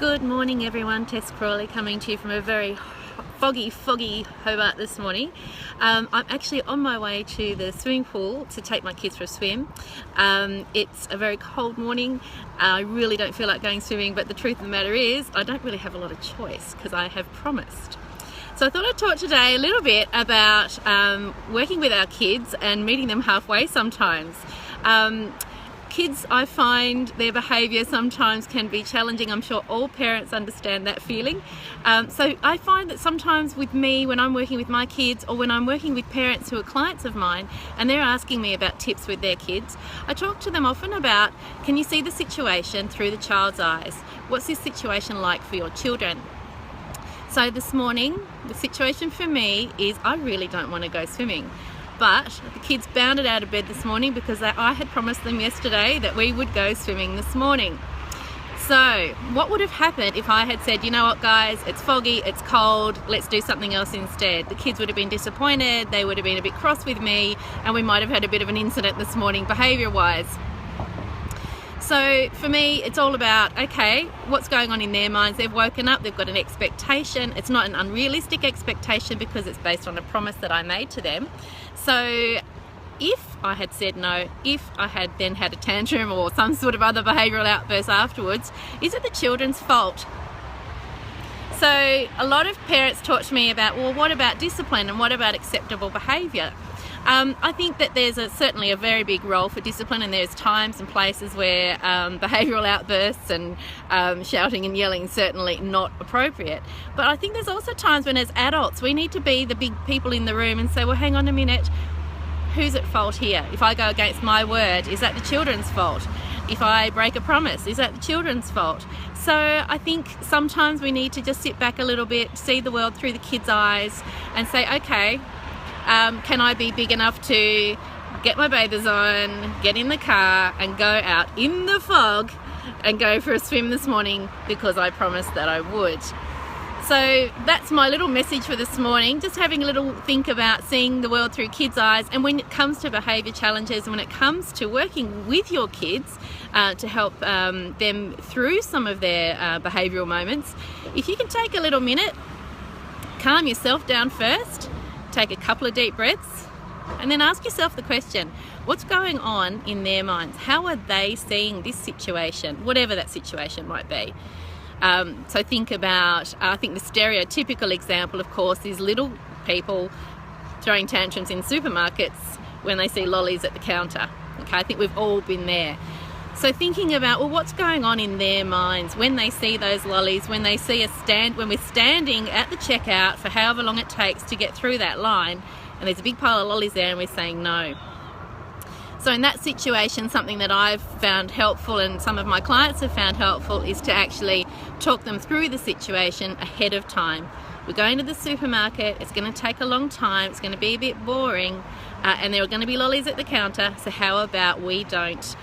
Good morning everyone, Tess Crawley coming to you from a very foggy Hobart this morning. I'm actually on my way to the swimming pool to take my kids for a swim. It's a very cold morning. I really don't feel like going swimming, but the truth of the matter is I don't really have a lot of choice because I have promised. So I thought I'd talk today a little bit about working with our kids and meeting them halfway sometimes. Kids, I find their behaviour sometimes can be challenging. I'm sure all parents understand that feeling. So I find that sometimes with me, when I'm working with my kids or when I'm working with parents who are clients of mine and they're asking me about tips with their kids, I talk to them often about, can you see the situation through the child's eyes? What's this situation like for your children? So this morning, the situation for me is I really don't want to go swimming. But the kids bounded out of bed this morning because I had promised them yesterday that we would go swimming this morning. So what would have happened if I had said, you know what guys, it's foggy, it's cold, let's do something else instead? The kids would have been disappointed, they would have been a bit cross with me, and we might have had a bit of an incident this morning behaviour-wise. So for me, it's all about, okay, what's going on in their minds? They've woken up, they've got an expectation. It's not an unrealistic expectation because it's based on a promise that I made to them. So if I had said no, if I had then had a tantrum or some sort of other behavioural outburst afterwards, is it the children's fault? So a lot of parents talk to me about, well, what about discipline and what about acceptable behaviour? I think that there's certainly a very big role for discipline, and there's times and places where behavioural outbursts and shouting and yelling is certainly not appropriate. But I think there's also times when as adults we need to be the big people in the room and say, well, hang on a minute, who's at fault here? If I go against my word, is that the children's fault? If I break a promise, is that the children's fault? So I think sometimes we need to just sit back a little bit, see the world through the kids' eyes and say, okay, can I be big enough to get my bathers on, get in the car and go out in the fog and go for a swim this morning because I promised that I would. So that's my little message for this morning, just having a little think about seeing the world through kids' eyes. And when it comes to behaviour challenges and when it comes to working with your kids to help them through some of their behavioural moments, if you can take a little minute, calm yourself down first, take a couple of deep breaths, and then ask yourself the question, what's going on in their minds? How are they seeing this situation, whatever that situation might be? So think about, I think the stereotypical example, of course, is little people throwing tantrums in supermarkets when they see lollies at the counter. Okay, I think we've all been there. So thinking about, well, what's going on in their minds when they see those lollies, when they see when we're standing at the checkout for however long it takes to get through that line, and there's a big pile of lollies there and we're saying no. So in that situation, something that I've found helpful and some of my clients have found helpful is to actually talk them through the situation ahead of time. We're going to the supermarket, it's going to take a long time, it's going to be a bit boring, and there are going to be lollies at the counter, so how about we don't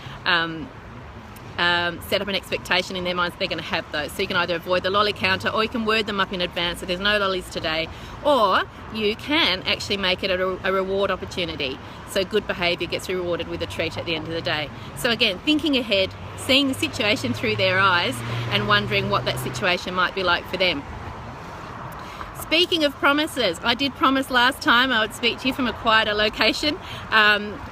set up an expectation in their minds they're going to have those. So you can either avoid the lolly counter or you can word them up in advance so there's no lollies today, or you can actually make it a reward opportunity. So good behaviour gets rewarded with a treat at the end of the day. So again, thinking ahead, seeing the situation through their eyes and wondering what that situation might be like for them. Speaking of promises, I did promise last time I would speak to you from a quieter location.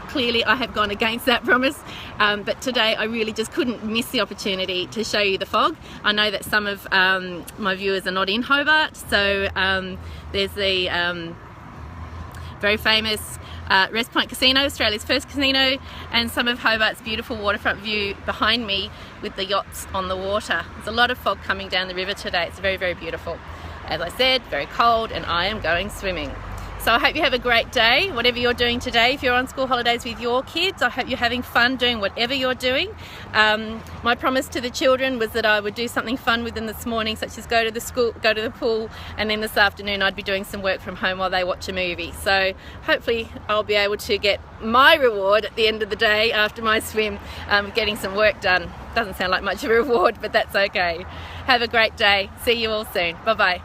Clearly I have gone against that promise, but today I really just couldn't miss the opportunity to show you the fog. I know that some of my viewers are not in Hobart, so there's the very famous Rest Point Casino, Australia's first casino, and some of Hobart's beautiful waterfront view behind me with the yachts on the water. There's a lot of fog coming down the river today. It's very, very beautiful. As I said, very cold, and I am going swimming. So I hope you have a great day, whatever you're doing today. If you're on school holidays with your kids, I hope you're having fun doing whatever you're doing. My promise to the children was that I would do something fun with them this morning, such as go to the pool, and then this afternoon I'd be doing some work from home while they watch a movie. So hopefully I'll be able to get my reward at the end of the day after my swim, getting some work done. Doesn't sound like much of a reward, but that's okay. Have a great day. See you all soon. Bye-bye.